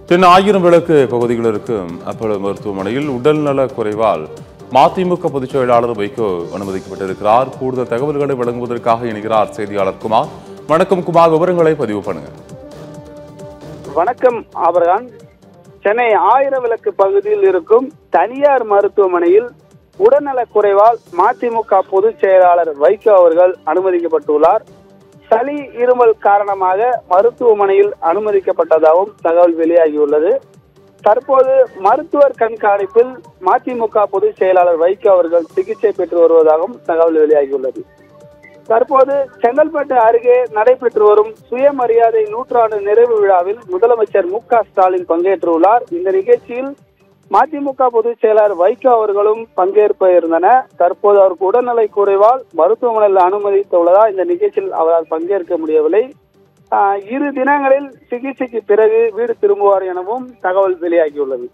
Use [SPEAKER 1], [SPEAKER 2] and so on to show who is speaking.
[SPEAKER 1] தென் ஆயிரம் விளக்கு பகுதியில் இருக்கும் அப்போலோ மருத்துவமனையில் உடல்நல குறைவால் மதிமுக பொதுச் செயலாளர் வைகோ அனுமதிக்கப்பட்டிருக்கிறார். கூடுதல் தகவல்களை வழங்குவதற்காக இணைகிறார் செய்தியாளர் குமார். வணக்கம் குமார், விவரங்களை பதிவு பண்ணுங்க.
[SPEAKER 2] வணக்கம் ஆபரகான். சென்னை ஆயிரம் விளக்கு பகுதியில் இருக்கும் தனியார் மருத்துவமனையில் உடல்நலக் குறைவால் மதிமுக பொதுச் செயலாளர் வைகோ அவர்கள் அனுமதிக்கப்பட்டுள்ளார். சளி இருமல் காரணமாக மருத்துவமனையில் அனுமதிக்கப்பட்டதாகவும் தகவல் வெளியாகியுள்ளது. தற்போது மருத்துவர் கண்காணிப்பில் மதிமுக பொதுச் செயலாளர் வைகோ அவர்கள் சிகிச்சை பெற்று வருவதாகவும் தகவல் வெளியாகியுள்ளது. தற்போது செங்கல்பட்டு அருகே நடைபெற்று வரும் சுயமரியாதை நூற்றாண்டு நிறைவு விழாவில் முதலமைச்சர் மு.க. ஸ்டாலின் பங்கேற்றுள்ளார். இந்த நிகழ்ச்சியில் மதிமுக பொதுச் செயலாளர் வைகோ அவர்களும் பங்கேற்ப இருந்தனர். தற்போது அவருக்கு உடல்நலை குறைவால் மருத்துவமனையில் அனுமதித்துள்ளதால் இந்த நிகழ்ச்சியில் அவரால் பங்கேற்க முடியவில்லை. 2 தினங்களில் சிகிச்சைக்கு பிறகு வீடு திரும்புவார் எனவும் தகவல் வெளியாகியுள்ளது.